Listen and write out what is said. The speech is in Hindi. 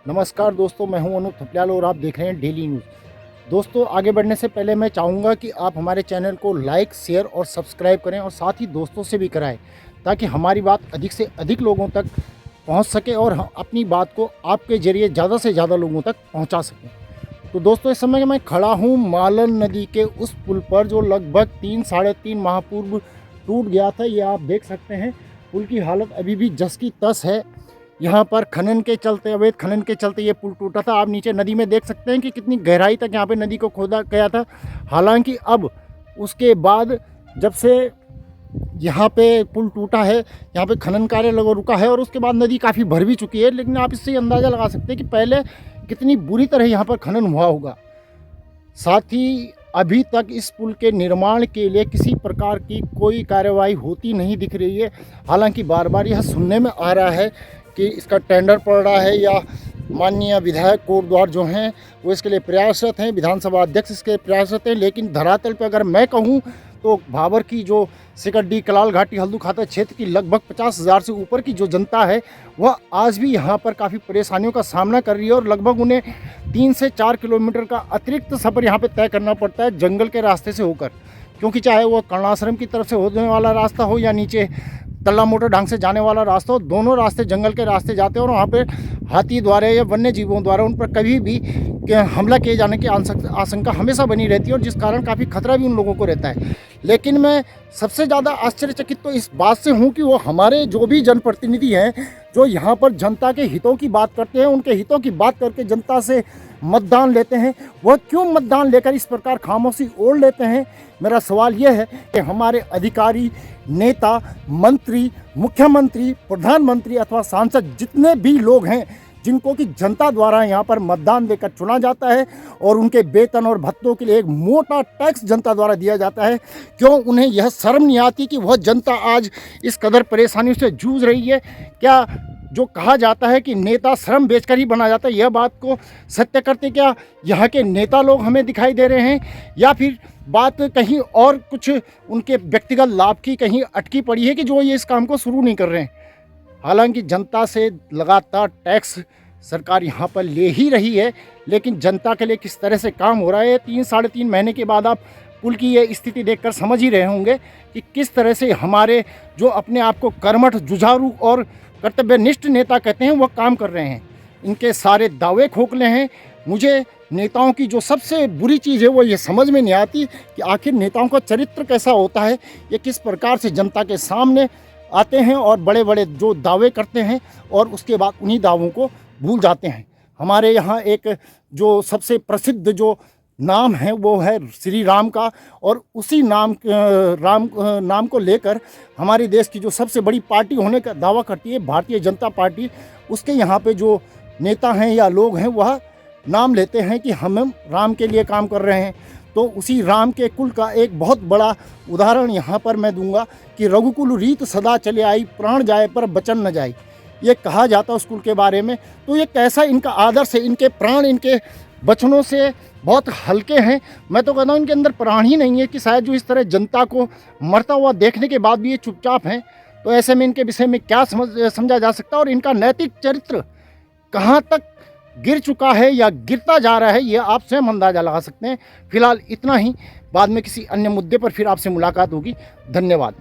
नमस्कार दोस्तों, मैं हूं अनूप थपलियाल और आप देख रहे हैं डेली न्यूज़। दोस्तों, आगे बढ़ने से पहले मैं चाहूँगा कि आप हमारे चैनल को लाइक, शेयर और सब्सक्राइब करें और साथ ही दोस्तों से भी कराएं, ताकि हमारी बात अधिक से अधिक लोगों तक पहुंच सके और हम अपनी बात को आपके ज़रिए ज़्यादा से ज़्यादा लोगों तक पहुंचा सकें। तो दोस्तों, इस समय मैं खड़ा हूं मालन नदी के उस पुल पर जो लगभग 3-3.5 माह पूर्व टूट गया था। ये आप देख सकते हैं, पुल की हालत अभी भी जस की तस है। यहाँ पर खनन के चलते, अवैध खनन के चलते ये पुल टूटा था। आप नीचे नदी में देख सकते हैं कि कितनी गहराई तक यहाँ पे नदी को खोदा गया था। हालांकि अब उसके बाद जब से यहाँ पे पुल टूटा है, यहाँ पे खनन कार्य रुका है और उसके बाद नदी काफ़ी भर भी चुकी है। लेकिन आप इससे अंदाज़ा लगा सकते हैं कि पहले कितनी बुरी तरह यहाँ पर खनन हुआ होगा। साथ ही अभी तक इस पुल के निर्माण के लिए किसी प्रकार की कोई कार्यवाही होती नहीं दिख रही है। हालांकि बार बार यह सुनने में आ रहा है कि इसका टेंडर पड़ रहा है या माननीय विधायक कोटद्वार जो हैं वो इसके लिए प्रयासरत हैं, विधानसभा अध्यक्ष इसके प्रयासरत हैं। लेकिन धरातल पर अगर मैं कहूँ तो भाबर की जो सिकड्डी, कलाल घाटी, हल्दू खाता क्षेत्र की लगभग 50,000 से ऊपर की जो जनता है वह आज भी यहाँ पर काफ़ी परेशानियों का सामना कर रही है और लगभग उन्हें 3 से 4 किलोमीटर का अतिरिक्त सफ़र यहाँ पे तय करना पड़ता है जंगल के रास्ते से होकर। क्योंकि चाहे वो कर्णाश्रम की तरफ से होने वाला रास्ता हो या नीचे तल्ला मोटर ढंग से जाने वाला रास्ता हो, दोनों रास्ते जंगल के रास्ते जाते हैं और वहाँ पे हाथी द्वारा या वन्य जीवों द्वारा उन पर कभी भी हमला किए जाने की आशंका हमेशा बनी रहती है और जिस कारण काफ़ी खतरा भी उन लोगों को रहता है। लेकिन मैं सबसे ज़्यादा आश्चर्यचकित तो इस बात से हूँ कि वो हमारे जो भी जनप्रतिनिधि हैं जो यहाँ पर जनता के हितों की बात करते हैं, उनके हितों की बात करके जनता से मतदान लेते हैं, वह क्यों मतदान लेकर इस प्रकार खामोशी ओढ़ लेते हैं। मेरा सवाल यह है कि हमारे अधिकारी, नेता, मंत्री, मुख्यमंत्री, प्रधानमंत्री अथवा सांसद जितने भी लोग हैं जिनको कि जनता द्वारा यहाँ पर मतदान देकर चुना जाता है और उनके वेतन और भत्तों के लिए एक मोटा टैक्स जनता द्वारा दिया जाता है, क्यों उन्हें यह शर्म नहीं आती कि वह जनता आज इस कदर परेशानियों से जूझ रही है। क्या जो कहा जाता है कि नेता श्रम बेचकर ही बना जाता है, यह बात को सत्य करते क्या यहाँ के नेता लोग हमें दिखाई दे रहे हैं या फिर बात कहीं और कुछ उनके व्यक्तिगत लाभ की कहीं अटकी पड़ी है कि जो ये इस काम को शुरू नहीं कर रहे हैं। हालांकि जनता से लगातार टैक्स सरकार यहाँ पर ले ही रही है, लेकिन जनता के लिए किस तरह से काम हो रहा है 3-3.5 महीने के बाद आप पुल की ये स्थिति देखकर समझ ही रहे होंगे कि किस तरह से हमारे जो अपने आप को कर्मठ, जुझारू और कर्तव्यनिष्ठ नेता कहते हैं वह काम कर रहे हैं। इनके सारे दावे खोखले हैं। मुझे नेताओं की जो सबसे बुरी चीज़ है वो ये समझ में नहीं आती कि आखिर नेताओं का चरित्र कैसा होता है, ये किस प्रकार से जनता के सामने आते हैं और बड़े बड़े जो दावे करते हैं और उसके बाद उन्हीं दावों को भूल जाते हैं। हमारे यहाँ एक जो सबसे प्रसिद्ध जो नाम है वो है श्री राम का, और उसी नाम को लेकर हमारे देश की जो सबसे बड़ी पार्टी होने का दावा करती है भारतीय जनता पार्टी, उसके यहाँ पे जो नेता हैं या लोग हैं वह नाम लेते हैं कि हम राम के लिए काम कर रहे हैं। तो उसी राम के कुल का एक बहुत बड़ा उदाहरण यहाँ पर मैं दूंगा कि रघुकुल रीत सदा चले आई, प्राण जाए पर बचन न जाए, ये कहा जाता है उस कुल के बारे में। तो ये कैसा इनका आदर्श है, इनके प्राण इनके बचनों से बहुत हल्के हैं। मैं तो कहता हूँ इनके अंदर प्राण ही नहीं है कि शायद जो इस तरह जनता को मरता हुआ देखने के बाद भी ये चुपचाप हैं। तो ऐसे में इनके विषय में क्या समझा जा सकता है और इनका नैतिक चरित्र कहाँ तक गिर चुका है या गिरता जा रहा है, ये आप स्वयं अंदाजा लगा सकते हैं। फिलहाल इतना ही, बाद में किसी अन्य मुद्दे पर फिर आपसे मुलाकात होगी। धन्यवाद।